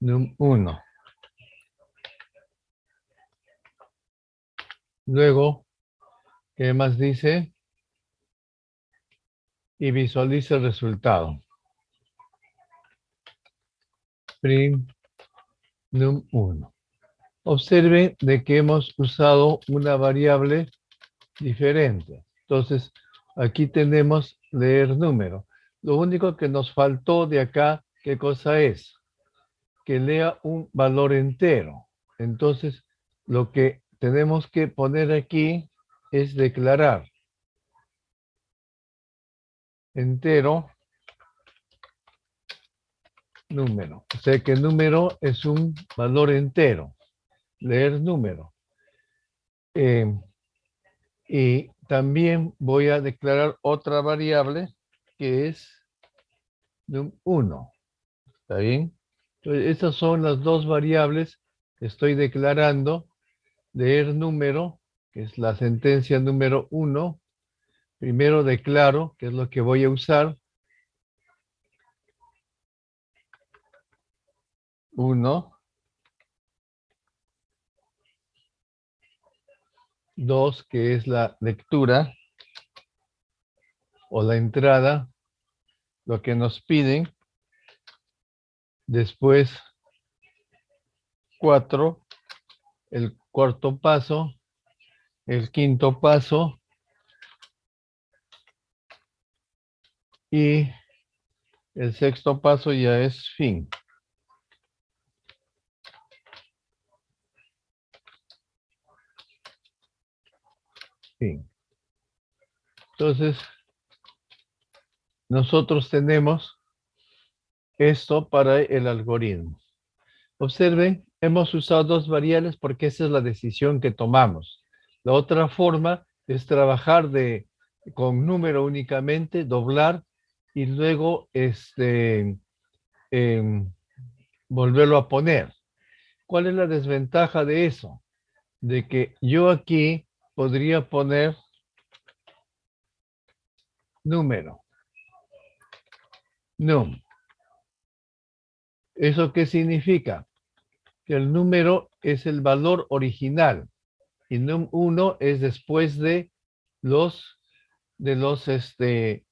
num1. Luego, ¿qué más dice? Y visualiza el resultado. Print num1. Observen de que hemos usado una variable diferente. Entonces, aquí tenemos leer número. Lo único que nos faltó de acá, ¿qué cosa es? Que lea un valor entero. Entonces, lo que tenemos que poner aquí es declarar entero número. O sea que número es un valor entero. Leer número. Y también voy a declarar otra variable que es num1. ¿Está bien? Entonces, estas son las dos variables que estoy declarando. Leer número, que es la sentencia número 1. Primero declaro, que es lo que voy a usar. 1. 2, que es la lectura o la entrada, lo que nos piden. Después, 4, el cuarto paso, el quinto paso y el sexto paso ya es fin. Fin. Entonces, nosotros tenemos esto para el algoritmo. Observen, hemos usado dos variables porque esa es la decisión que tomamos. La otra forma es trabajar con número únicamente, doblar y luego volverlo a poner. ¿Cuál es la desventaja de eso? De que yo aquí podría poner número, num. ¿Eso qué significa? Que el número es el valor original y num1 es después de los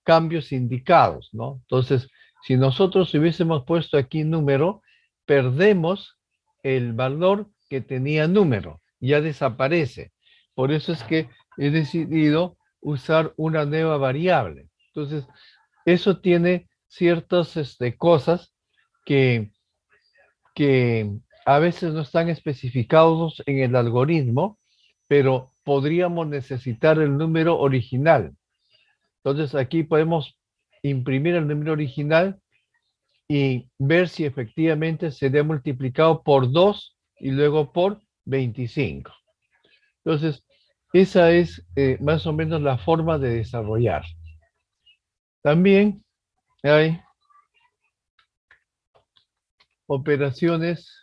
cambios indicados, ¿no? Entonces, si nosotros hubiésemos puesto aquí número, perdemos el valor que tenía número, ya desaparece. Por eso es que he decidido usar una nueva variable. Entonces, eso tiene ciertas cosas que a veces no están especificados en el algoritmo, pero podríamos necesitar el número original. Entonces aquí podemos imprimir el número original y ver si efectivamente se ha multiplicado por 2 y luego por 25. Entonces, esa es más o menos la forma de desarrollar. También hay operaciones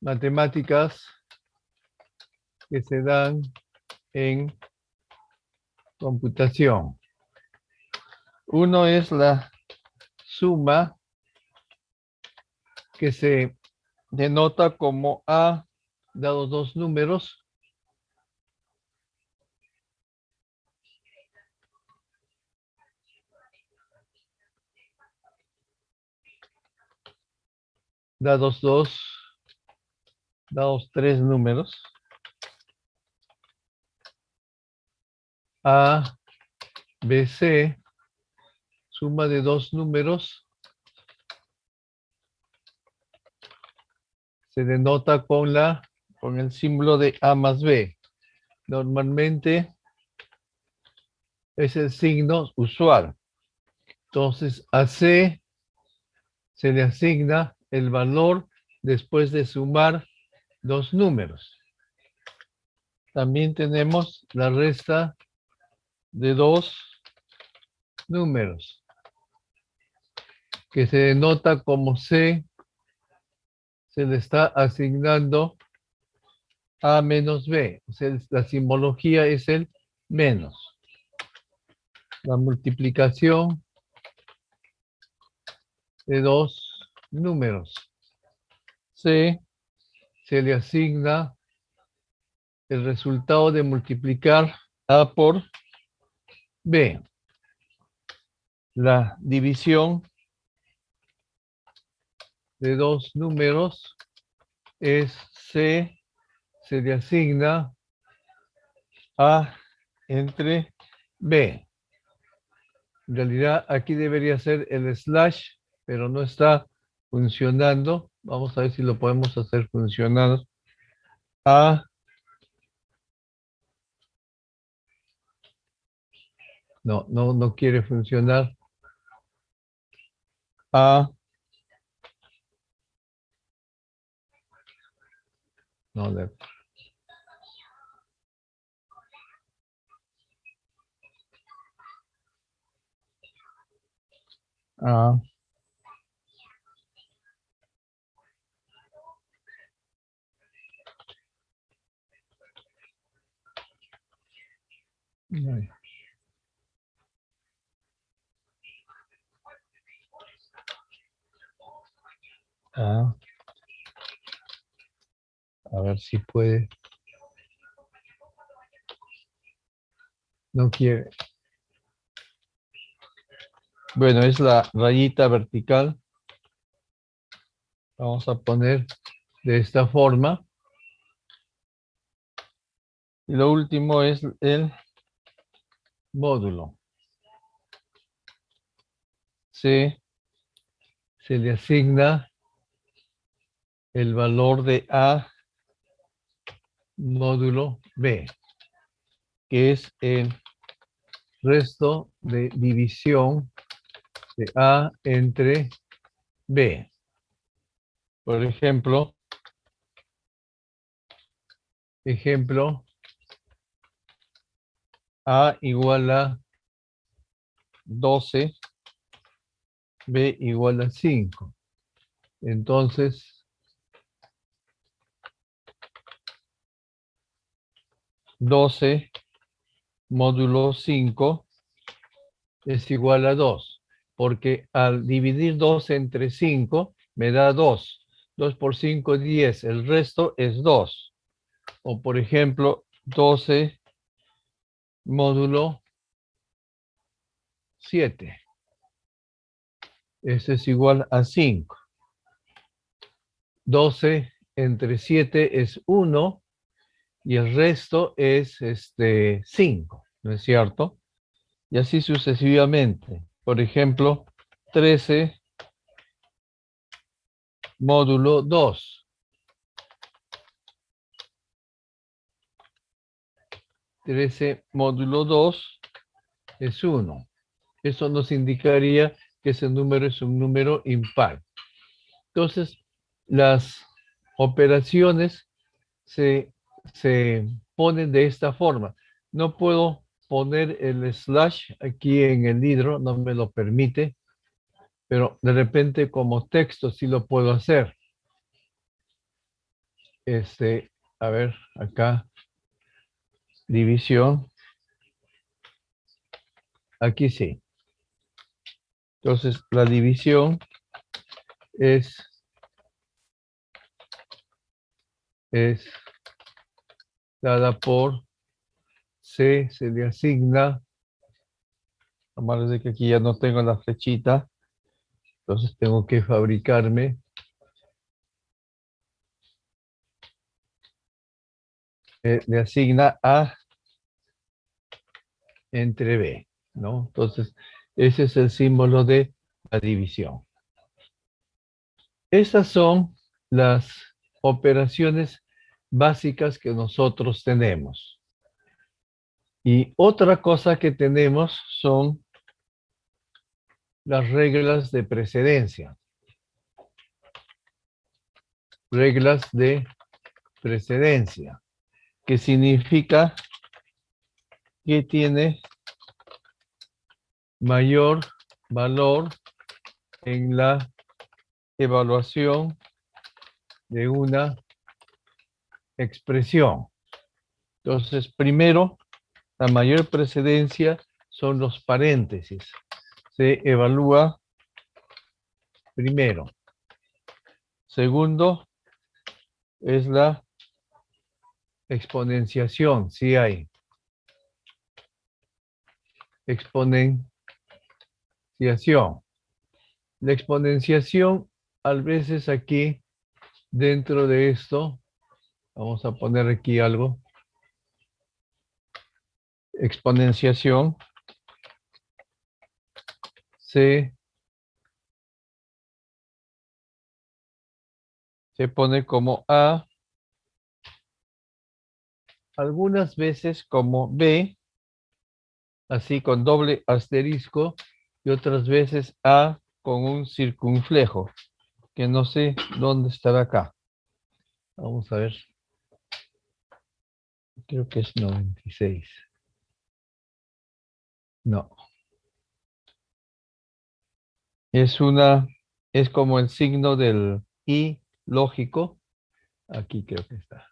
matemáticas que se dan en computación. Uno es la suma, que se denota como A dados dos números dados tres números. A, B, C, suma de dos números, se denota con el símbolo de A más B. Normalmente es el signo usual. Entonces, a C se le asigna el valor después de sumar dos números. También tenemos la resta de dos números, que se denota como C, se le está asignando A menos B. O sea, la simbología es el menos. La multiplicación de dos números. C, se le asigna el resultado de multiplicar A por B. La división de dos números es C, se le asigna A entre B. En realidad aquí debería ser el slash, pero no está funcionando. Vamos a ver si lo podemos hacer funcionar. A, no quiere funcionar. A, no, A, A, a ver si puede. No quiere. Bueno, es la rayita vertical. Vamos a poner de esta forma. Y lo último es el módulo. C, se le asigna el valor de A módulo B, que es el resto de división de A entre B. Por ejemplo, A igual a 12, B igual a 5. Entonces, 12 módulo 5 es igual a 2, porque al dividir 2 entre 5 me da 2. 2 por 5, 10. El resto es 2. O por ejemplo, 12 módulo 7. Eso es igual a 5. 12 entre 7 es 1 y el resto es 5, ¿no es cierto? Y así sucesivamente. Por ejemplo, 13 módulo 2. 13 módulo 2 es 1. Eso nos indicaría que ese número es un número impar. Entonces, las operaciones se ponen de esta forma. No puedo poner el slash aquí en el hidro, no me lo permite, pero de repente como texto sí lo puedo hacer. A ver, acá, división. Aquí sí. Entonces, la división es dada por C, se le asigna, a más de que aquí ya no tengo la flechita, entonces tengo que fabricarme le asigna A entre B, ¿no? Entonces, ese es el símbolo de la división. Esas son las operaciones básicas que nosotros tenemos. Y otra cosa que tenemos son las reglas de precedencia. Reglas de precedencia, que significa que tiene mayor valor en la evaluación de una expresión. Entonces, primero, la mayor precedencia son los paréntesis. Se evalúa primero. Segundo es la exponenciación, sí hay. Exponenciación. La exponenciación, a veces aquí, dentro de esto, vamos a poner aquí algo. Exponenciación se pone como A, algunas veces como B, así con doble asterisco, y otras veces A con un circunflejo, que no sé dónde estará acá. Vamos a ver. Creo que es 96. No. Es como el signo del I lógico. Aquí creo que está.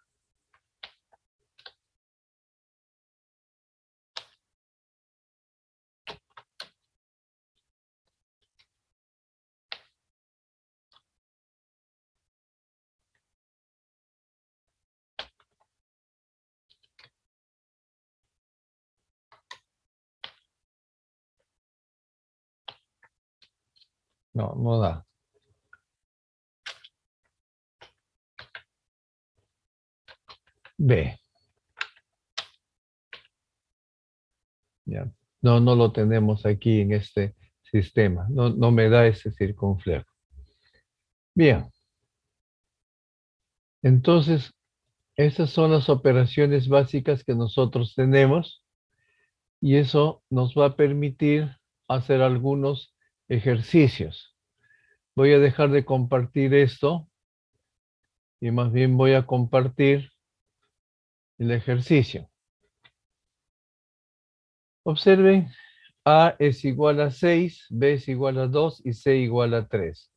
No, no da. B. Ya. No, no lo tenemos aquí en este sistema. No, no me da ese circunflejo. Bien. Entonces, esas son las operaciones básicas que nosotros tenemos y eso nos va a permitir hacer algunos ejercicios. Voy a dejar de compartir esto y más bien voy a compartir el ejercicio. Observen, A es igual a 6, B es igual a 2 y C igual a 3.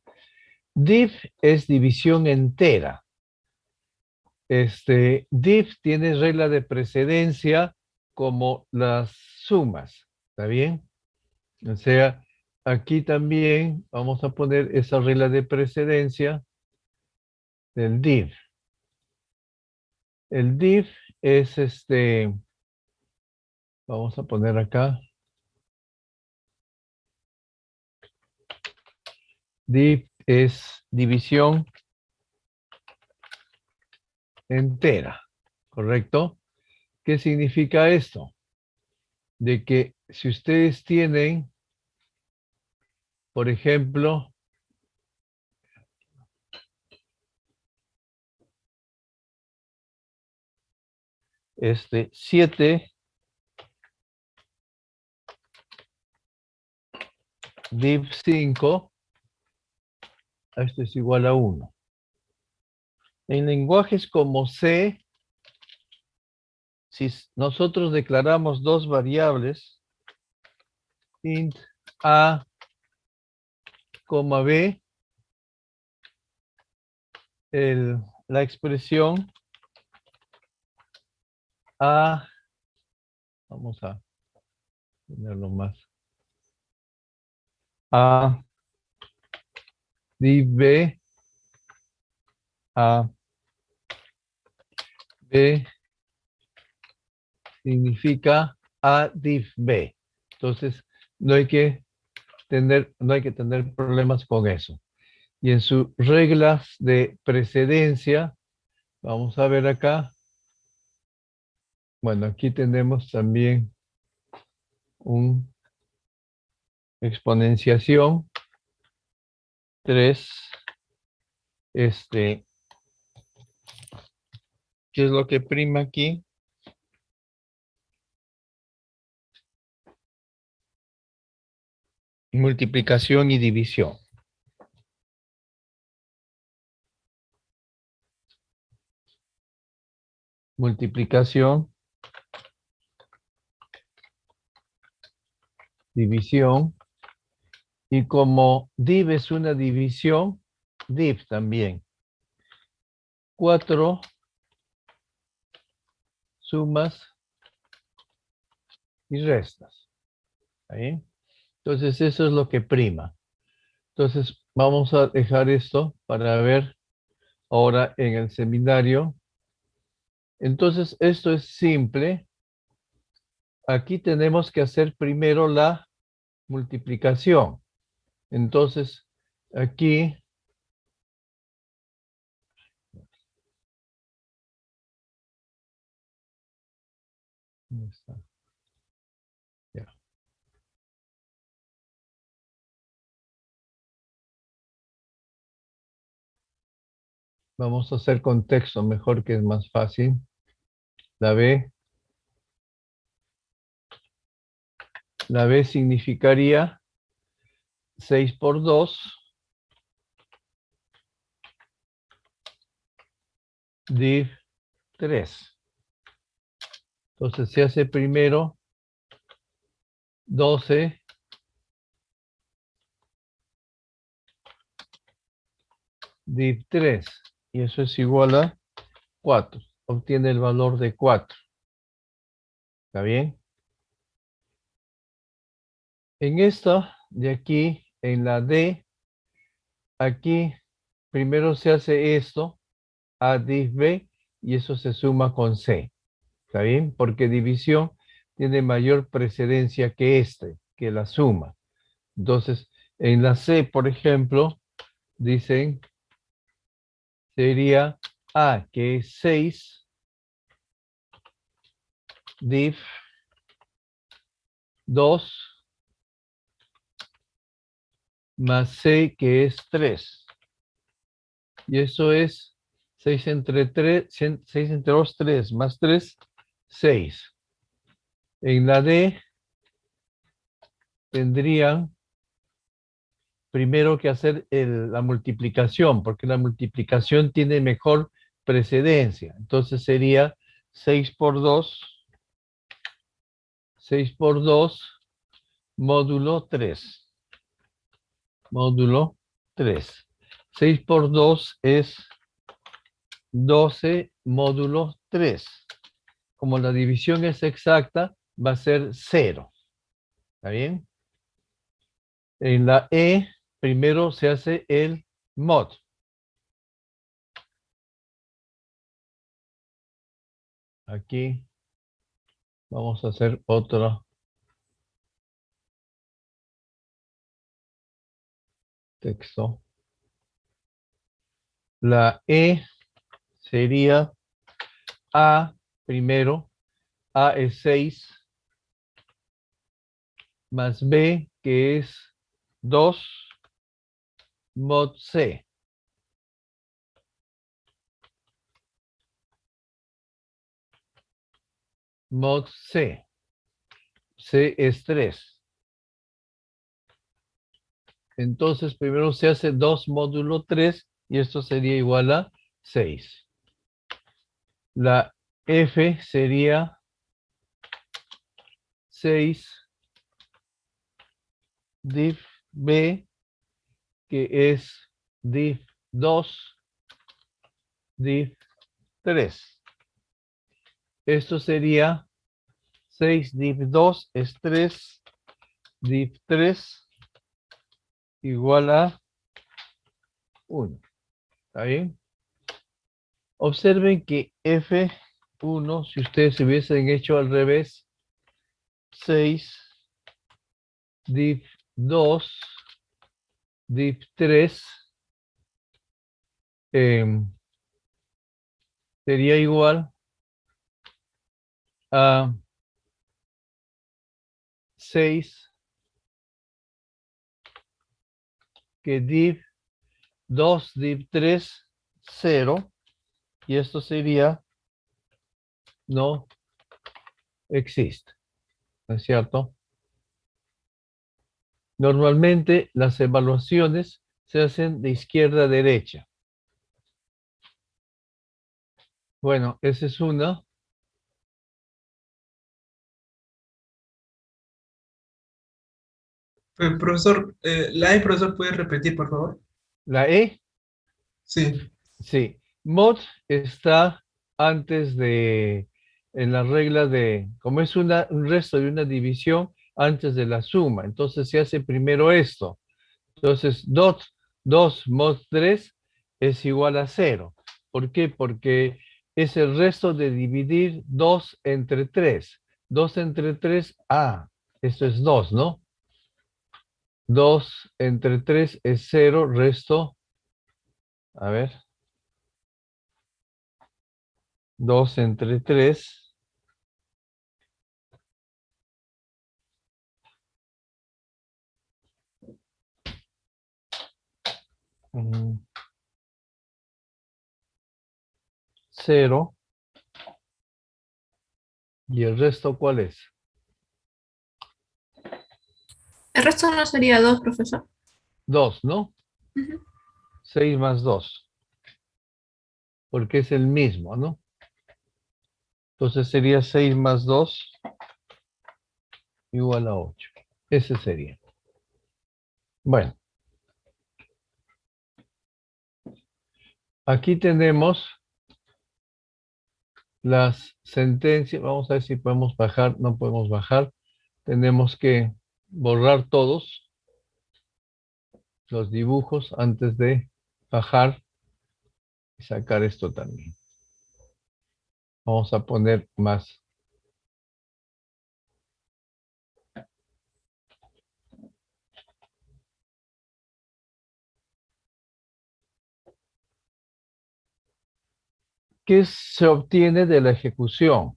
Div es división entera. Div tiene regla de precedencia como las sumas, ¿está bien? O sea, aquí también vamos a poner esa regla de precedencia del div. El div es vamos a poner acá, div es división entera, ¿correcto? ¿Qué significa esto? De que si ustedes tienen, por ejemplo, 7 div 5, esto es igual a 1. En lenguajes como C, si nosotros declaramos dos variables, int a, b, la expresión a, vamos a ponerlo más, a div b, a b significa a div b. Entonces, no hay que tener problemas con eso. Y en sus reglas de precedencia, vamos a ver acá. Bueno, aquí tenemos también un exponenciación 3. ¿Qué es lo que prima aquí? Multiplicación y división. Multiplicación, división, y como div es una división, div también. 4 sumas y restas. ¿Ahí? Entonces eso es lo que prima. Entonces vamos a dejar esto para ver ahora en el seminario. Entonces, esto es simple. Aquí tenemos que hacer primero la multiplicación. Entonces, aquí, ¿dónde está? Ya. Vamos a hacer con texto mejor, que es más fácil. La B. La B significaría 6 por 2, div 3. Entonces se hace primero 12 div 3. Y eso es igual a 4. Obtiene el valor de 4. ¿Está bien? En esta de aquí, en la D, aquí primero se hace esto, A div B, y eso se suma con C. ¿Está bien? Porque división tiene mayor precedencia que la suma. Entonces, en la C, por ejemplo, dicen, sería A, que es 6, div 2, más C, que es 3. Y eso es 6 entre 3, 6 entre 2, 3, más 3, 6. En la D tendrían primero que hacer la multiplicación, porque la multiplicación tiene mejor precedencia. Entonces sería 6 por 2, 6 por 2, módulo 3. Módulo 3. 6 por 2 es 12 módulo 3. Como la división es exacta, va a ser 0. ¿Está bien? En la E, primero se hace el mod. Aquí vamos a hacer otro texto. La E sería A primero. A es 6 más B, que es 2 mod C. Mod C. C es 3. Entonces, primero se hace 2 módulo 3 y esto sería igual a 6. La F sería 6 div B, que es div 2 div 3. Esto sería 6 div 2 es 3 div 3 igual a 1. ¿Está bien? Observen que F1, si ustedes hubiesen hecho al revés, 6 div 2 div 3 sería igual a 6 que div 2 div 3 0, y esto sería no existe, ¿no es cierto? Normalmente las evaluaciones se hacen de izquierda a derecha. Bueno, esa es una. Profesor, la E, profesor, ¿puede repetir, por favor? La E, Sí. sí. Mod está antes de, en la regla de, como es un resto de una división, antes de la suma. Entonces se hace primero esto. Entonces, 2 mod 3 es igual a 0. ¿Por qué? Porque es el resto de dividir 2 entre 3. 2 entre 3, esto es 2, ¿no? 2 entre 3 es 0, resto, a ver, 2 entre 3, 0, ¿y el resto cuál es? El resto no sería 2, profesor. 2, ¿no? Ujú. 6 más 2, porque es el mismo, ¿no? Entonces sería 6 más 2 igual a 8. Ese sería. Bueno, aquí tenemos las sentencias. Vamos a ver si podemos bajar. No podemos bajar. Tenemos que borrar todos los dibujos antes de bajar y sacar esto también. Vamos a poner más. ¿Qué se obtiene de la ejecución?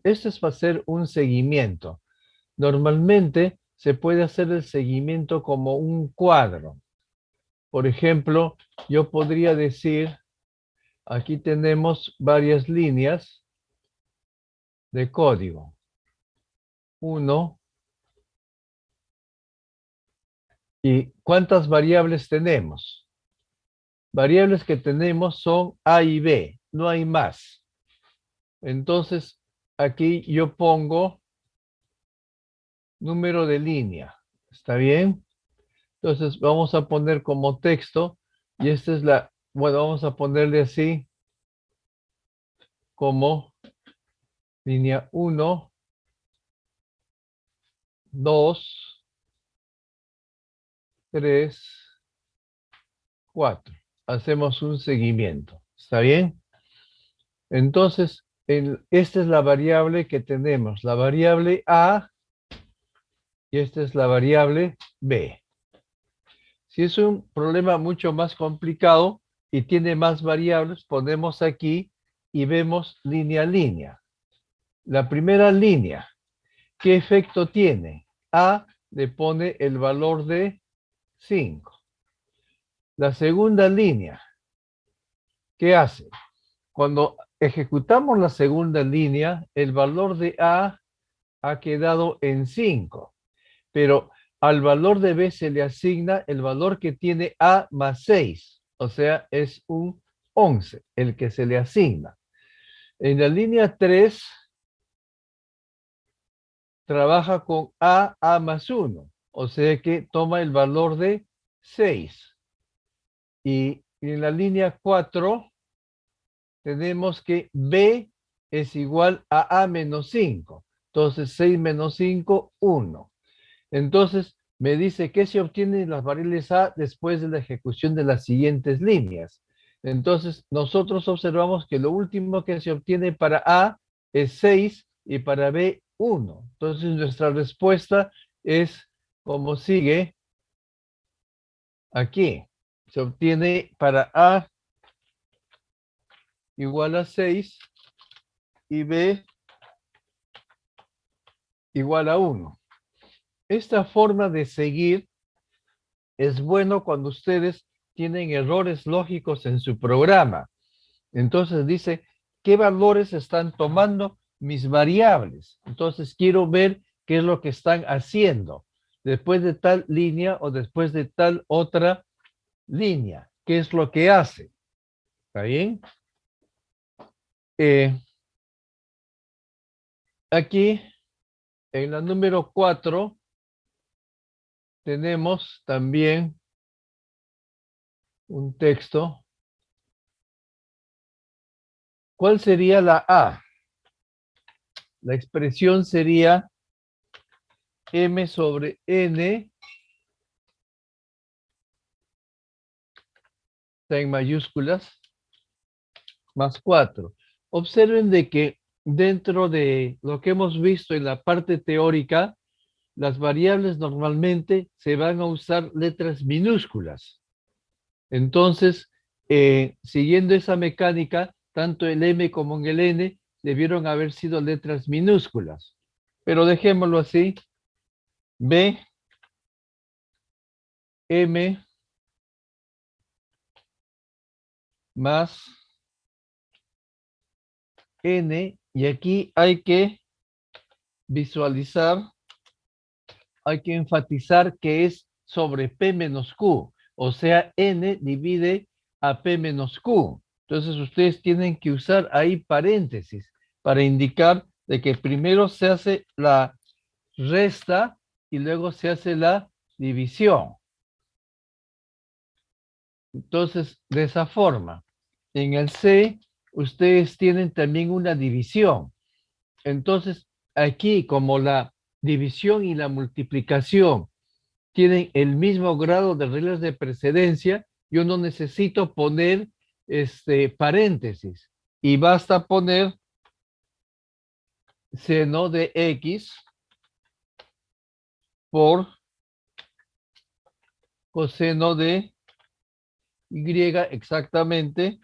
Esto es para hacer un seguimiento. Normalmente se puede hacer el seguimiento como un cuadro. Por ejemplo, yo podría decir, aquí tenemos varias líneas de código. 1. ¿Y cuántas variables tenemos? Variables que tenemos son A y B, no hay más. Entonces, aquí yo pongo número de línea. ¿Está bien? Entonces, vamos a poner como texto, y esta es bueno, vamos a ponerle así, como línea 1, 2, 3, 4. Hacemos un seguimiento. ¿Está bien? Entonces, esta es la variable que tenemos, la variable A, y esta es la variable B. Si es un problema mucho más complicado y tiene más variables, ponemos aquí y vemos línea a línea. La primera línea, ¿qué efecto tiene? A le pone el valor de 5. La segunda línea, ¿qué hace? Cuando ejecutamos la segunda línea, el valor de A ha quedado en 5, pero al valor de B se le asigna el valor que tiene A más 6, o sea, es un 11 el que se le asigna. En la línea 3 trabaja con A más 1, o sea que toma el valor de 6. Y en la línea 4 tenemos que B es igual a menos 5. Entonces 6 menos 5, 1. Entonces me dice que se obtienen las variables A después de la ejecución de las siguientes líneas. Entonces nosotros observamos que lo último que se obtiene para A es 6 y para B 1. Entonces nuestra respuesta es como sigue aquí. Se obtiene para A igual a 6 y B igual a 1. Esta forma de seguir es bueno cuando ustedes tienen errores lógicos en su programa. Entonces dice, ¿qué valores están tomando mis variables? Entonces quiero ver qué es lo que están haciendo después de tal línea o después de tal otra línea. ¿Qué es lo que hace? ¿Está bien? Aquí, en la número 4, tenemos también un texto. ¿Cuál sería la A? La expresión sería M sobre N está en mayúsculas, más 4. Observen de que dentro de lo que hemos visto en la parte teórica, las variables normalmente se van a usar letras minúsculas. Entonces, siguiendo esa mecánica, tanto el M como en el N debieron haber sido letras minúsculas. Pero dejémoslo así. B, M, más N, y aquí hay que visualizar, hay que enfatizar que es sobre P menos Q, o sea, N divide a P menos Q. Entonces ustedes tienen que usar ahí paréntesis para indicar de que primero se hace la resta y luego se hace la división. Entonces, de esa forma, en el C, ustedes tienen también una división. Entonces, aquí, como la división y la multiplicación tienen el mismo grado de reglas de precedencia, yo no necesito poner paréntesis. Y basta poner seno de X por coseno de Y exactamente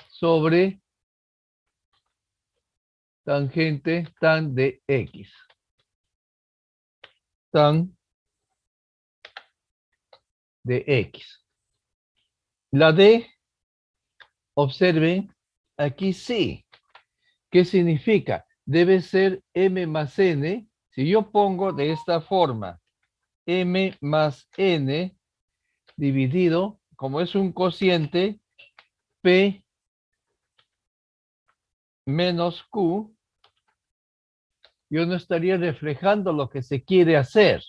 sobre tangente tan de X. Tan de X. La D, observen, aquí sí. ¿Qué significa? Debe ser M más N. Si yo pongo de esta forma, M más N dividido, como es un cociente, P menos Q, yo no estaría reflejando lo que se quiere hacer.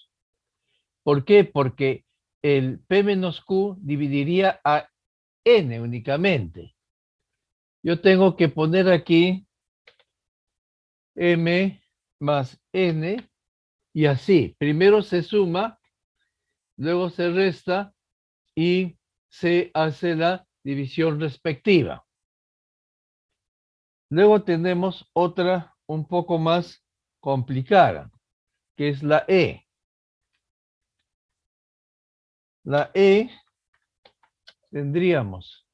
¿Por qué? Porque el P menos Q dividiría a N únicamente. Yo tengo que poner aquí M más N y así. Primero se suma, luego se resta y se hace la división respectiva. Luego tenemos otra un poco más complicada, que es la E. La E tendríamos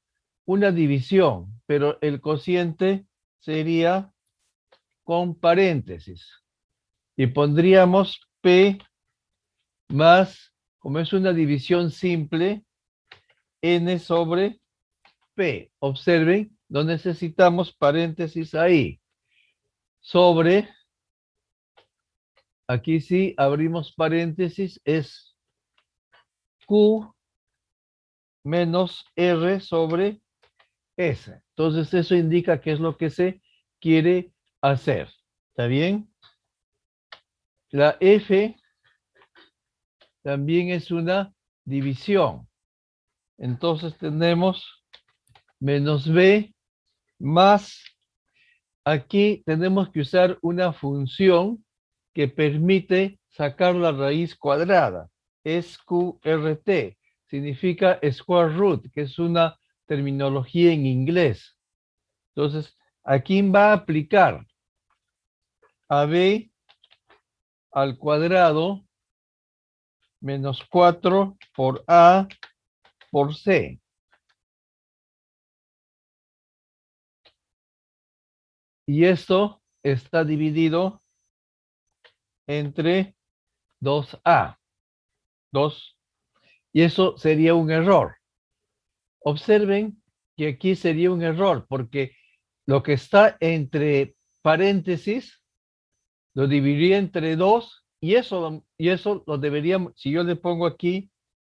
una división, pero el cociente sería con paréntesis. Y pondríamos P más, como es una división simple, N sobre P. Observen, no necesitamos paréntesis ahí. Sobre, aquí sí abrimos paréntesis, es Q menos R sobre S. Entonces eso indica qué es lo que se quiere hacer. ¿Está bien? La F también es una división. Entonces tenemos menos B más, aquí tenemos que usar una función que permite sacar la raíz cuadrada. SQRT, significa square root, que es una terminología en inglés. Entonces, aquí va a aplicar AB al cuadrado menos 4 por A por C. Y esto está dividido entre 2A. 2. Y eso sería un error. Observen que aquí sería un error porque lo que está entre paréntesis lo dividiría entre 2 y eso lo deberíamos, si yo le pongo aquí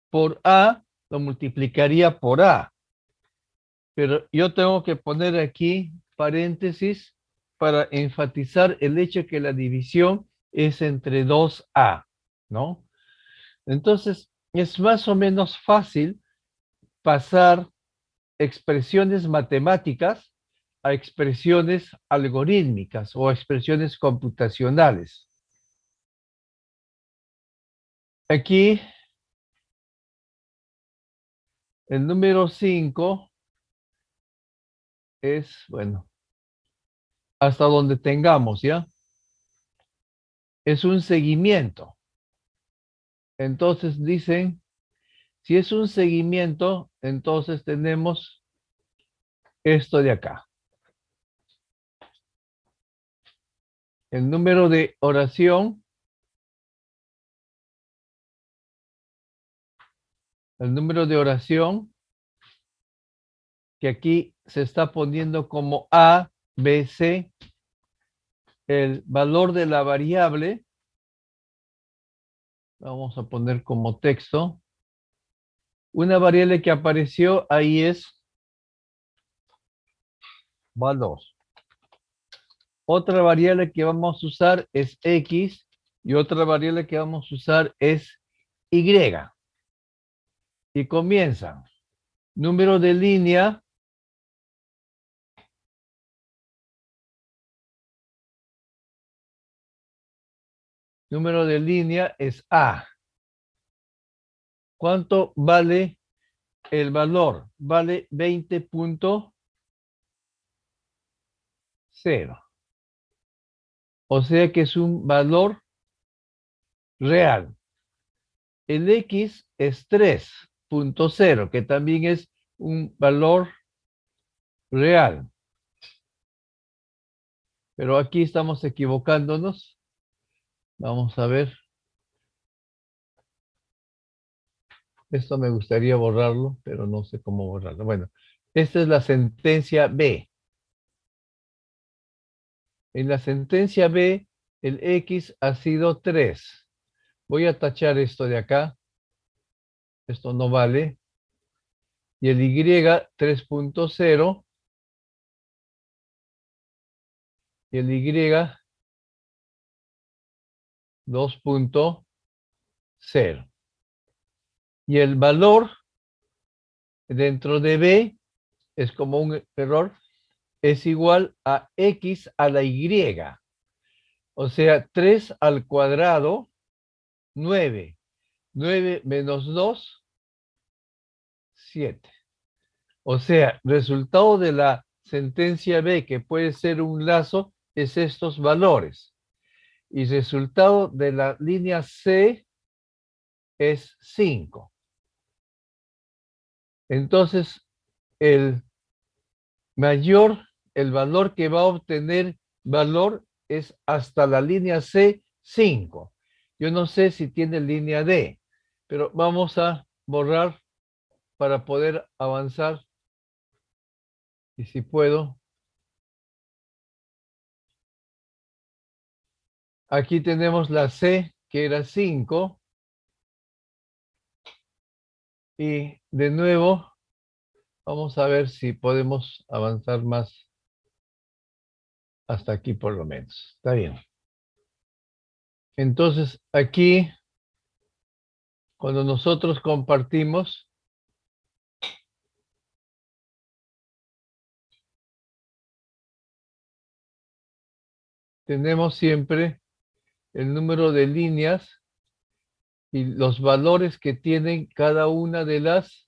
por A, lo multiplicaría por A. Pero yo tengo que poner aquí paréntesis para enfatizar el hecho que la división es entre 2A, ¿no? Entonces, es más o menos fácil pasar expresiones matemáticas a expresiones algorítmicas o expresiones computacionales. Aquí El número 5 es, bueno, hasta donde tengamos, ¿ya? Es un seguimiento. Entonces dicen, si es un seguimiento, entonces tenemos esto de acá. El número de oración, que aquí se está poniendo como A, B, C, el valor de la variable, vamos a poner como texto, una variable que apareció ahí es valor. Otra variable que vamos a usar es X y otra variable que vamos a usar es Y. Y comienzan. Número de línea. Número de línea es A. ¿Cuánto vale el valor? Vale 20.0. O sea que es un valor real. El X es 3.0, que también es un valor real. Pero aquí estamos equivocándonos. Vamos a ver. Esto me gustaría borrarlo, pero no sé cómo borrarlo. Bueno, esta es la sentencia B. En la sentencia B, el X ha sido 3. Voy a tachar esto de acá. Esto no vale. Y el Y 3.0. Y el Y 2.0. Y el valor dentro de B es como un error, es igual a X a la Y. O sea, 3 al cuadrado, 9. 9 menos 2, 7. O sea, resultado de la sentencia B, que puede ser un lazo, es estos valores. Y resultado de la línea C es 5. Entonces, el el valor que va a obtener valor es hasta la línea C, 5. Yo no sé si tiene línea D, pero vamos a borrar para poder avanzar. Y si puedo. Aquí tenemos la C, que era 5. Y de nuevo, vamos a ver si podemos avanzar más hasta aquí por lo menos. Está bien. Entonces, aquí, cuando nosotros compartimos, tenemos siempre el número de líneas y los valores que tienen cada una de las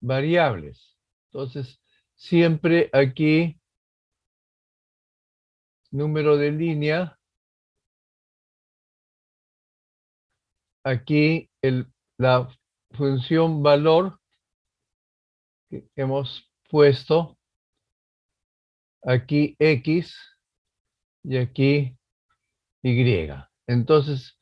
variables. Entonces, siempre aquí, número de línea, aquí la función valor que hemos puesto, aquí X y aquí Y. Entonces,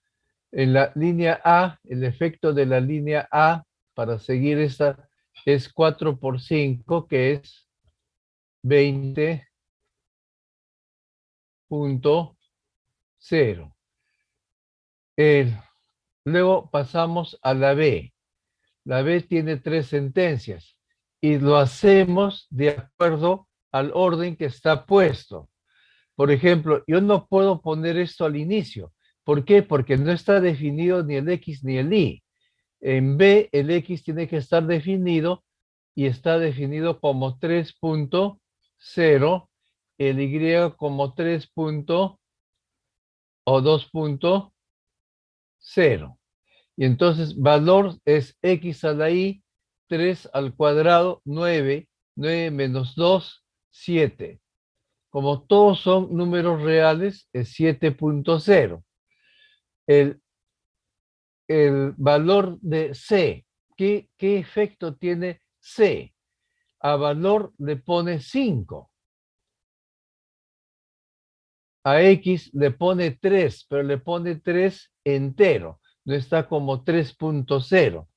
en la línea A, el efecto de la línea A para seguir esta es 4 por 5, que es 20.0. Luego pasamos a la B. La B tiene 3 sentencias y lo hacemos de acuerdo al orden que está puesto. Por ejemplo, yo no puedo poner esto al inicio. ¿Por qué? Porque no está definido ni el X ni el Y. En B, el X tiene que estar definido y está definido como 3.0, el Y como 3. O 2.0. Y entonces valor es X a la Y 3 al cuadrado, 9. 9 menos 2, 7. Como todos son números reales, es 7.0. El valor de C, ¿qué efecto tiene C? A valor le pone 5. A X le pone 3, pero le pone 3 entero. No está como 3.0.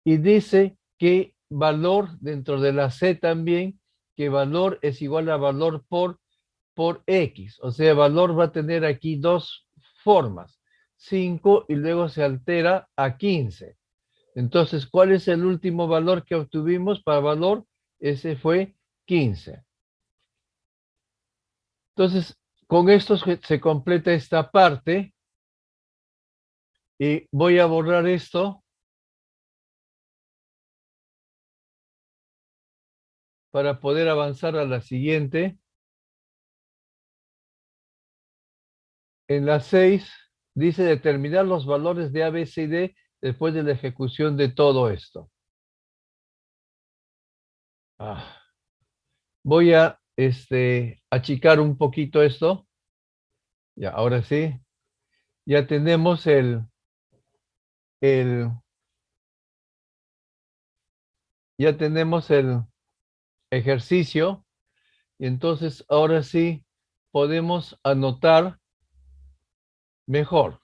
Y dice que valor dentro de la C también, que valor es igual a valor por X. O sea, valor va a tener aquí dos formas. 5 y luego se altera a 15. Entonces, ¿cuál es el último valor que obtuvimos para valor? Ese fue 15. Entonces, con esto se completa esta parte. Y voy a borrar esto para poder avanzar a la siguiente. En la 6 dice determinar los valores de A, B, C y D después de la ejecución de todo esto. Voy a achicar un poquito esto. Ya, ahora sí. Ya tenemos ya tenemos el ejercicio. Y entonces ahora sí podemos anotar mejor.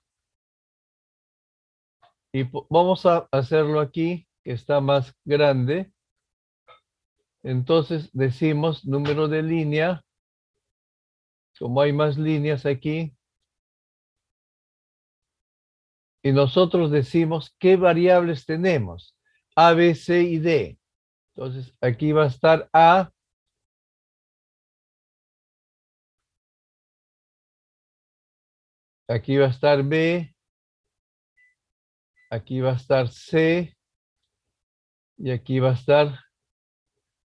Y vamos a hacerlo aquí, que está más grande. Entonces decimos número de línea. Como hay más líneas aquí. Y nosotros decimos qué variables tenemos. A, B, C y D. Entonces aquí va a estar A. Aquí va a estar B. Aquí va a estar C. Y aquí va a estar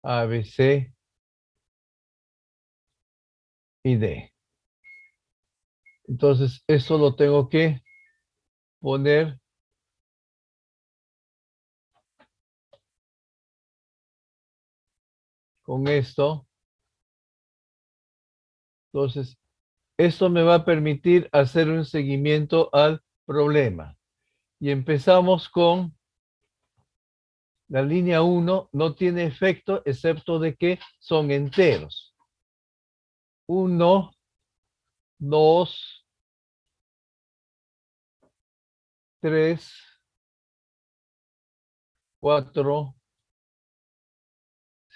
A, B, C y D. Entonces, eso lo tengo que poner con esto. Entonces, esto me va a permitir hacer un seguimiento al problema. Y empezamos con la línea 1. No tiene efecto, excepto de que son enteros. 1, 2, 3, 4,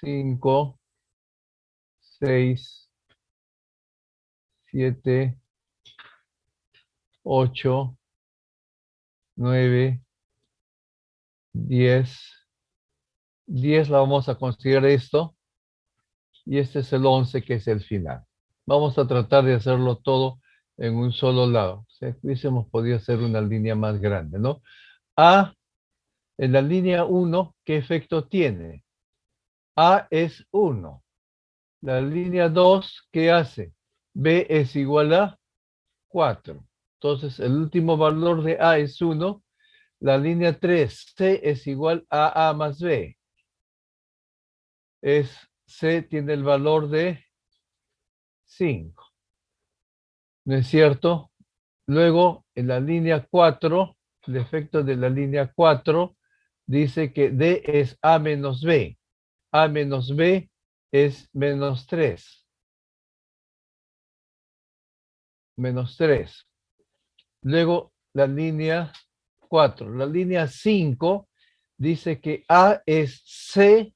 5, 6, 7, 8, 9, 10. 10 la vamos a considerar esto. Y este es el 11, que es el final. Vamos a tratar de hacerlo todo en un solo lado. O sea, hubiésemos podido hacer una línea más grande, ¿no? A, en la línea 1, ¿qué efecto tiene? A es 1. La línea 2, ¿qué hace? B es igual a 4. Entonces, el último valor de A es 1. La línea 3, C es igual a A más B. C tiene el valor de 5. ¿No es cierto? Luego, en la línea 4, el efecto de la línea 4 dice que D es A menos B. A menos B es menos 3. Menos 3. Luego, la línea 4. La línea 5 dice que A es C,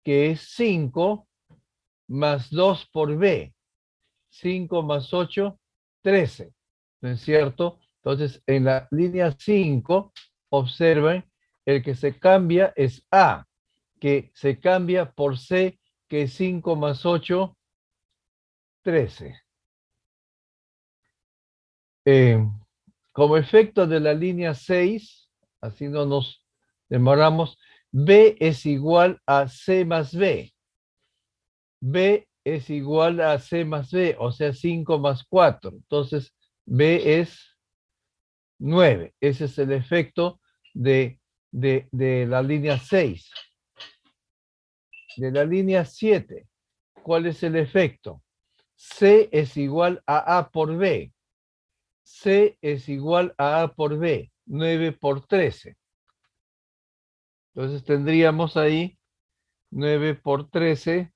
que es 5, más 2 por B. 5 más 8, 13. ¿No es cierto? Entonces, en la línea 5, observen, el que se cambia es A, que se cambia por C, que es 5 más 8, 13. Como efecto de la línea 6, así no nos demoramos, B es igual a C más B. B es igual a C más B, o sea, 5 más 4. Entonces, B es 9. Ese es el efecto de de la línea 6. De la línea 7, ¿cuál es el efecto? C es igual a A por B. C es igual a A por B. 9 por 13. Entonces tendríamos ahí 9 por 13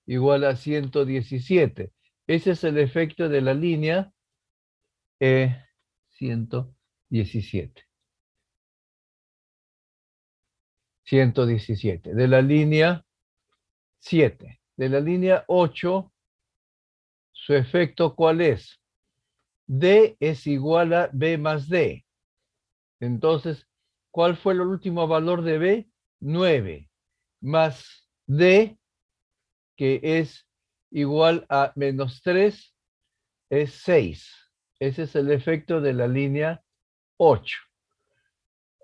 igual a 117. Ese es el efecto de la línea 117. 117. De la línea 7. De la línea 8, ¿su efecto cuál es? D es igual a B más D. Entonces, ¿cuál fue el último valor de B? 9 más D, que es igual a menos 3, es 6. Ese es el efecto de la línea 8.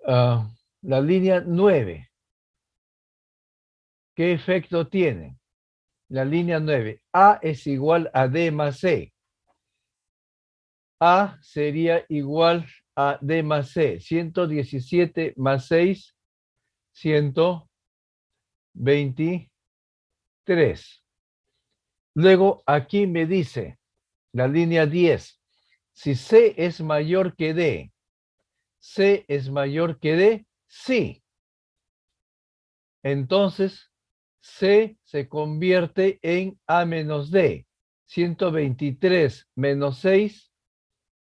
La línea 9, ¿qué efecto tiene? La línea 9, A es igual a D más C. A sería igual a D más C. 117 más 6, 123. Luego aquí me dice la línea 10. Si C es mayor que D, C es mayor que D, sí. Entonces, C se convierte en A menos D. 123 menos 6,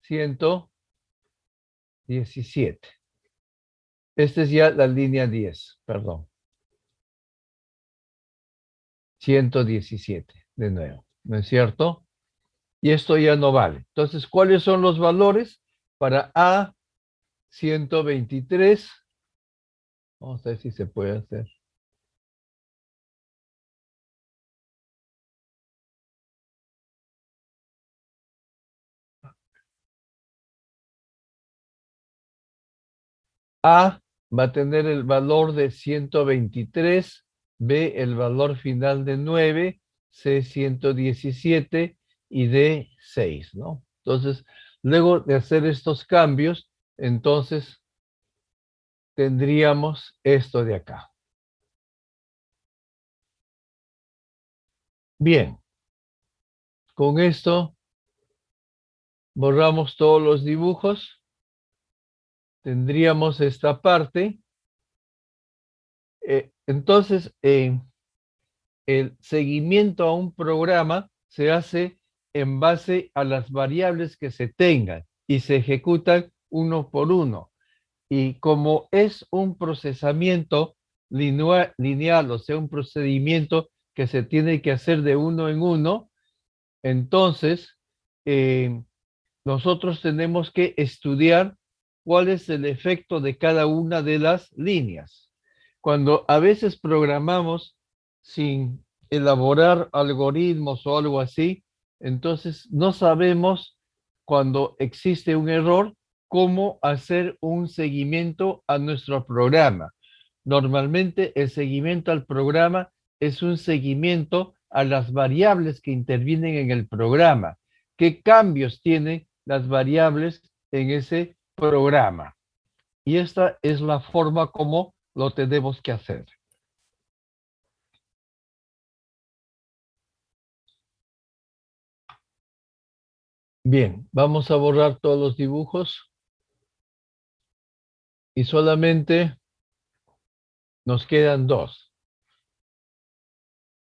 117. Esta es ya la línea 10, perdón. 117, de nuevo, ¿no es cierto? Y esto ya no vale. Entonces, ¿cuáles son los valores para A 123? Vamos a ver si se puede hacer. A va a tener el valor de 123, B el valor final de 9, C 117 y D 6, ¿no? Entonces, luego de hacer estos cambios, entonces tendríamos esto de acá. Bien, con esto borramos todos los dibujos. Tendríamos esta parte. Entonces, el seguimiento a un programa se hace en base a las variables que se tengan y se ejecutan uno por uno. Y como es un procesamiento lineal, o sea, un procedimiento que se tiene que hacer de uno en uno, entonces nosotros tenemos que estudiar cuál es el efecto de cada una de las líneas. Cuando a veces programamos sin elaborar algoritmos o algo así, entonces no sabemos cuando existe un error cómo hacer un seguimiento a nuestro programa. Normalmente el seguimiento al programa es un seguimiento a las variables que intervienen en el programa. ¿Qué cambios tienen las variables en ese programa? Y esta es la forma como lo tenemos que hacer. Bien, vamos a borrar todos los dibujos y solamente nos quedan dos.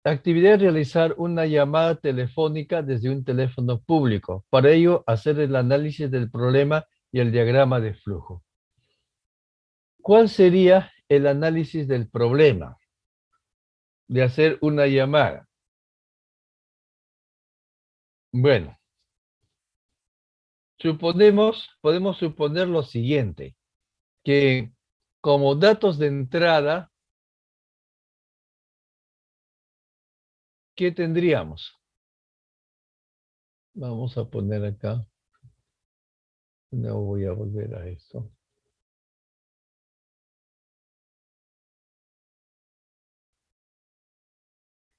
La actividad es realizar una llamada telefónica desde un teléfono público. Para ello, hacer el análisis del problema y el diagrama de flujo. ¿Cuál sería el análisis del problema de hacer una llamada? Bueno, podemos suponer lo siguiente, que como datos de entrada, ¿qué tendríamos? Vamos a poner acá. No voy a volver a esto.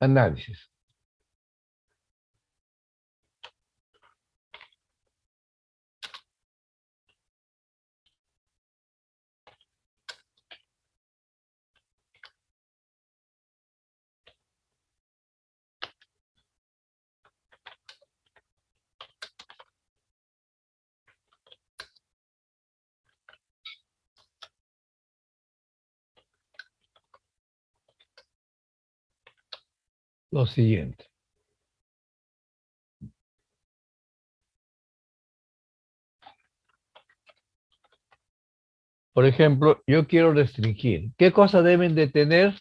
Análisis. lo siguiente. Por ejemplo, yo quiero restringir. ¿Qué cosa deben de tener?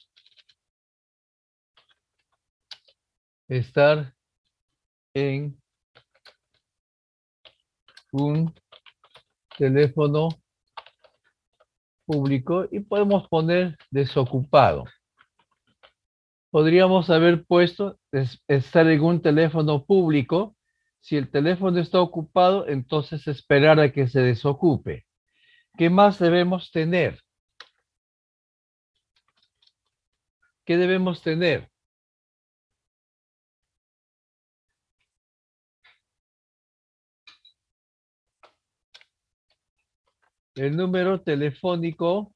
Estar en un teléfono público y podemos poner desocupado. Podríamos haber puesto estar en un teléfono público. Si el teléfono está ocupado, entonces esperar a que se desocupe. ¿Qué más debemos tener? ¿Qué debemos tener? El número telefónico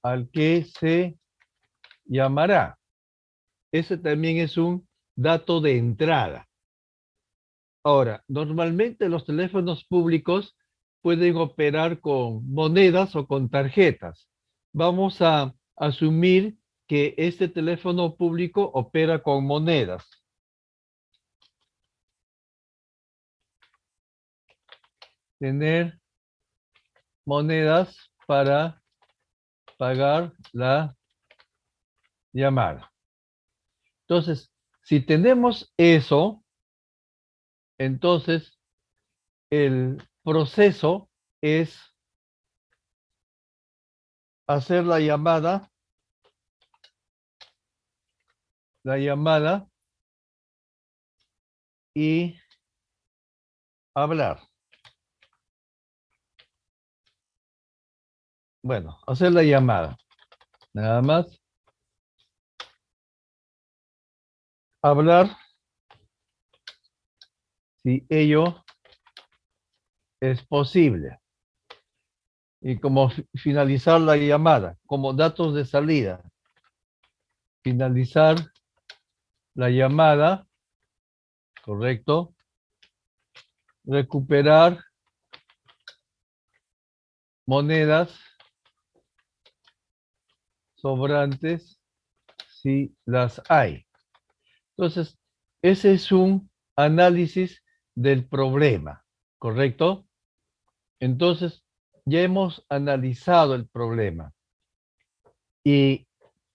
al que se llamará. Ese también es un dato de entrada. Ahora, normalmente los teléfonos públicos pueden operar con monedas o con tarjetas. Vamos a asumir que este teléfono público opera con monedas. Tener monedas para pagar la llamada. Entonces, si tenemos eso, entonces el proceso es hacer la llamada y hablar. Bueno, hacer la llamada. Nada más. Hablar si ello es posible. Y como finalizar la llamada, como datos de salida. Finalizar la llamada, correcto. Recuperar monedas sobrantes si las hay. Entonces, ese es un análisis del problema, ¿correcto? Entonces, ya hemos analizado el problema. ¿Y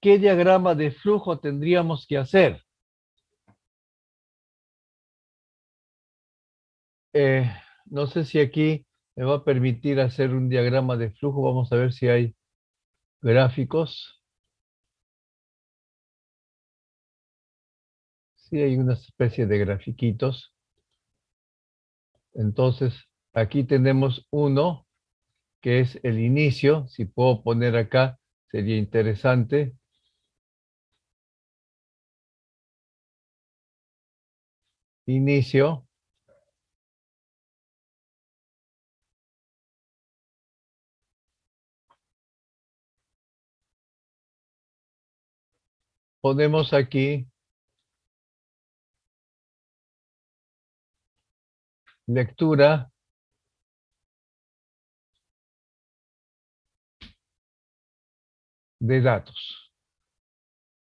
qué diagrama de flujo tendríamos que hacer? No sé si aquí me va a permitir hacer un diagrama de flujo. Vamos a ver si hay gráficos. Sí, hay una especie de grafiquitos. Entonces, aquí tenemos uno, que es el inicio. Si puedo poner acá, sería interesante. Inicio. Ponemos aquí lectura de datos.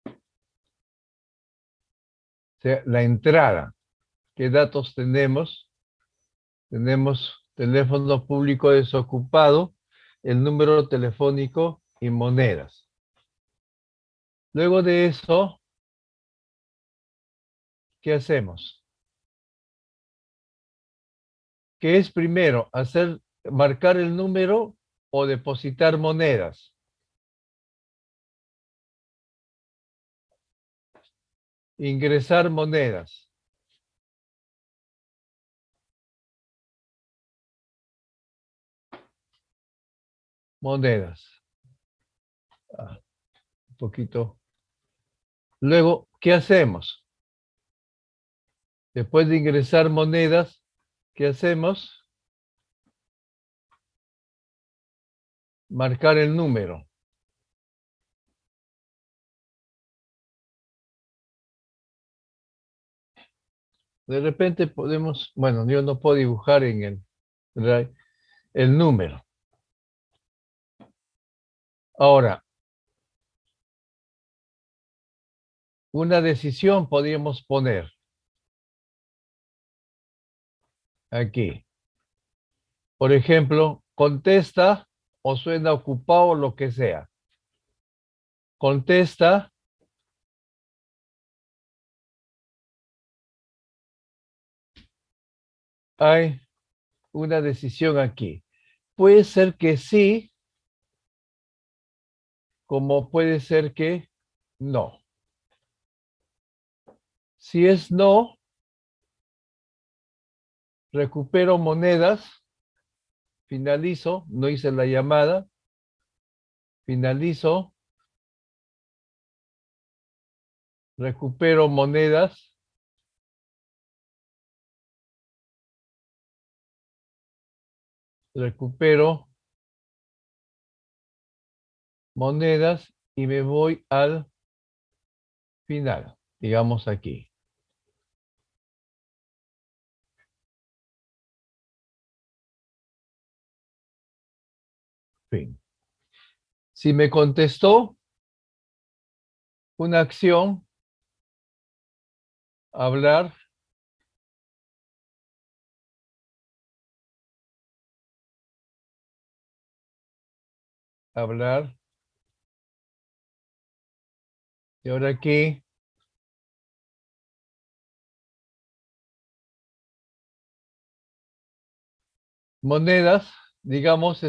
O sea, la entrada. ¿Qué datos tenemos? Tenemos teléfono público desocupado, el número telefónico y monedas. Luego de eso, ¿qué hacemos? ¿Qué es primero? ¿Marcar el número o depositar monedas? Ingresar monedas. Monedas. Un poquito. Luego, ¿qué hacemos? Después de ingresar monedas, ¿qué hacemos? Marcar el número. De repente podemos, bueno, yo no puedo dibujar en el Drive el número. Ahora, una decisión podríamos poner aquí. Por ejemplo, contesta o suena ocupado, lo que sea. Contesta. Hay una decisión aquí. Puede ser que sí, como puede ser que no. Si es no, recupero monedas, finalizo, no hice la llamada, finalizo, recupero monedas, recupero monedas y me voy al final, digamos aquí. Fin. Si me contestó una acción, hablar, hablar, y ahora aquí, monedas, digamos,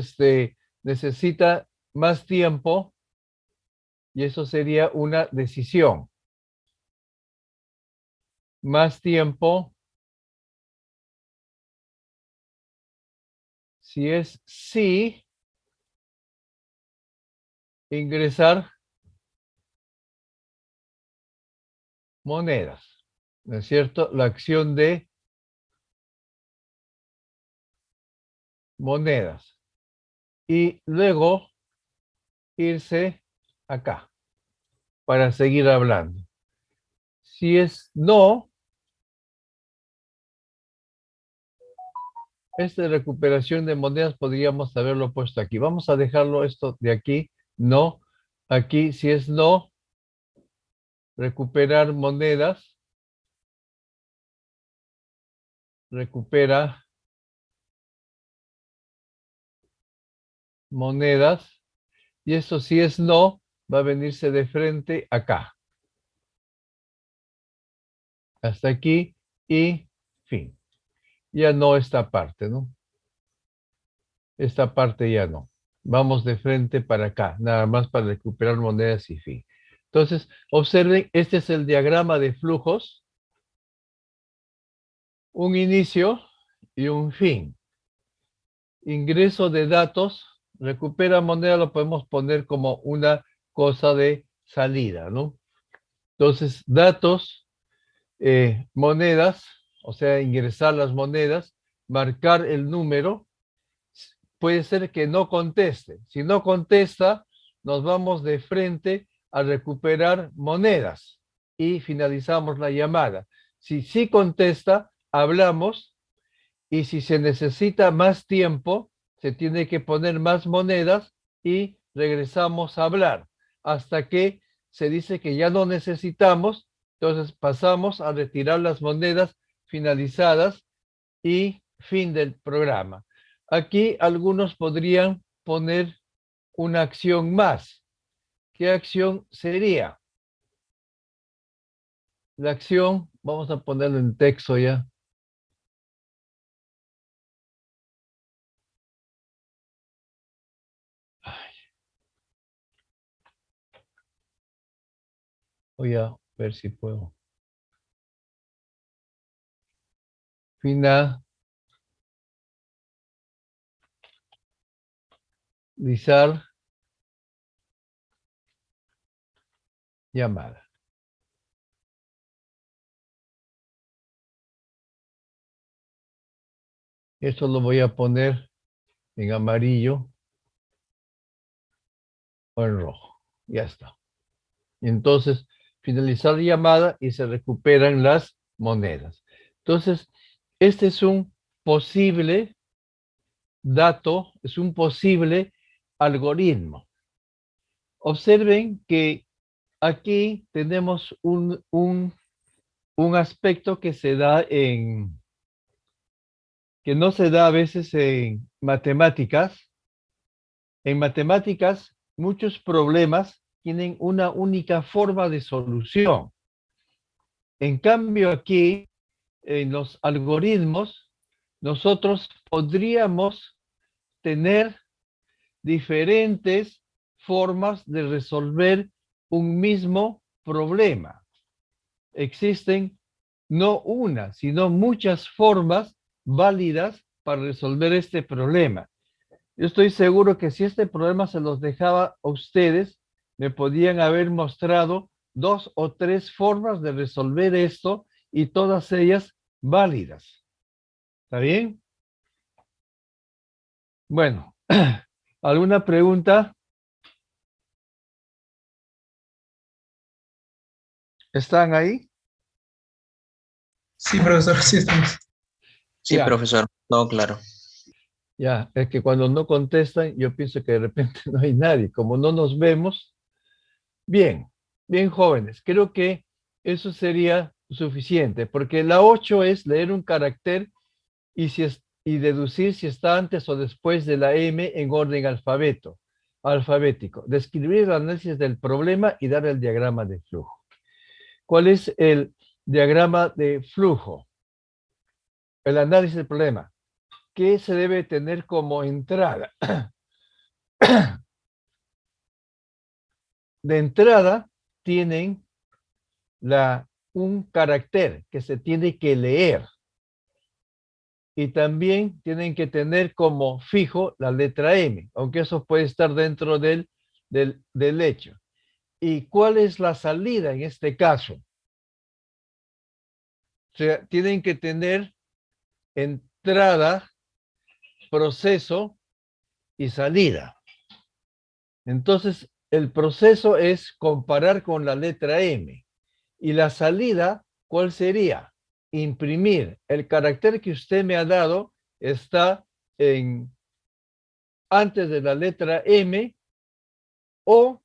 necesita más tiempo y eso sería una decisión. Más tiempo. Si es sí, ingresar monedas, ¿no es cierto? La acción de monedas. Y luego irse acá para seguir hablando. Si es no, esta recuperación de monedas podríamos haberlo puesto aquí. Vamos a dejarlo esto de aquí, no. Aquí, si es no, recuperar monedas, recupera monedas. Y esto si es no, va a venirse de frente acá. Hasta aquí y fin. Ya no esta parte, ¿no? Esta parte ya no. Vamos de frente para acá, nada más para recuperar monedas y fin. Entonces, observen, este es el diagrama de flujos. Un inicio y un fin. Ingreso de datos, recupera moneda, lo podemos poner como una cosa de salida, ¿no? Entonces, datos, monedas, o sea, ingresar las monedas, marcar el número, puede ser que no conteste. Si no contesta, nos vamos de frente a recuperar monedas y finalizamos la llamada. Si sí contesta, hablamos y si se necesita más tiempo, se tiene que poner más monedas y regresamos a hablar hasta que se dice que ya no necesitamos, entonces pasamos a retirar las monedas finalizadas y fin del programa. Aquí algunos podrían poner una acción más. ¿Qué acción sería? La acción, vamos a ponerlo en texto ya. Voy a ver si puedo. Finalizar llamada. Esto lo voy a poner en amarillo o en rojo. Ya está. Entonces, finalizar llamada y se recuperan las monedas. Entonces, este es un posible dato, es un posible algoritmo. Observen que aquí tenemos un aspecto que se da que no se da a veces en matemáticas. En matemáticas, muchos problemas tienen una única forma de solución. En cambio, aquí, en los algoritmos, nosotros podríamos tener diferentes formas de resolver un mismo problema. Existen no una, sino muchas formas válidas para resolver este problema. Yo estoy seguro que si este problema se los dejaba a ustedes, me podían haber mostrado 2 o 3 formas de resolver esto y todas ellas válidas. ¿Está bien? Bueno, ¿alguna pregunta? ¿Están ahí? Sí, profesor, sí estamos. Sí, Ya. profesor, todo claro. Ya, es que cuando no contestan, yo pienso que de repente no hay nadie. Como no nos vemos, bien, bien jóvenes. Creo que eso sería suficiente, porque la 8 es leer un carácter y deducir si está antes o después de la M en orden alfabético. Describir el análisis del problema y dar el diagrama de flujo. ¿Cuál es el diagrama de flujo? El análisis del problema. ¿Qué se debe tener como entrada? De entrada tienen un carácter que se tiene que leer y también tienen que tener como fijo la letra M, aunque eso puede estar dentro del hecho. ¿Y cuál es la salida en este caso? O sea, tienen que tener entrada, proceso y salida. Entonces, el proceso es comparar con la letra M. Y la salida, ¿cuál sería? Imprimir. El carácter que usted me ha dado está antes de la letra M o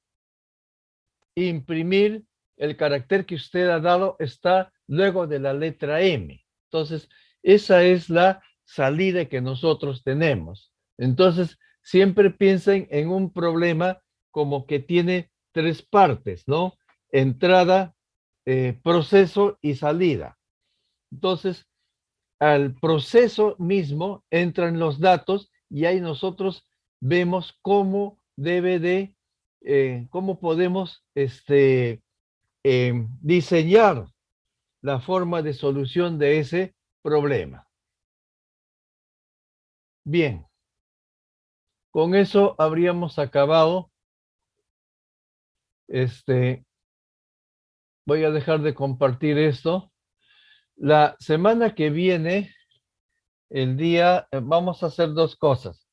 imprimir el carácter que usted ha dado está luego de la letra M. Entonces, esa es la salida que nosotros tenemos. Entonces, siempre piensen en un problema como que tiene 3 partes, ¿no? Entrada, proceso y salida. Entonces, al proceso mismo entran los datos y ahí nosotros vemos cómo cómo podemos diseñar la forma de solución de ese problema. Bien, con eso habríamos acabado. Voy a dejar de compartir esto. La semana que viene, vamos a hacer 2 cosas.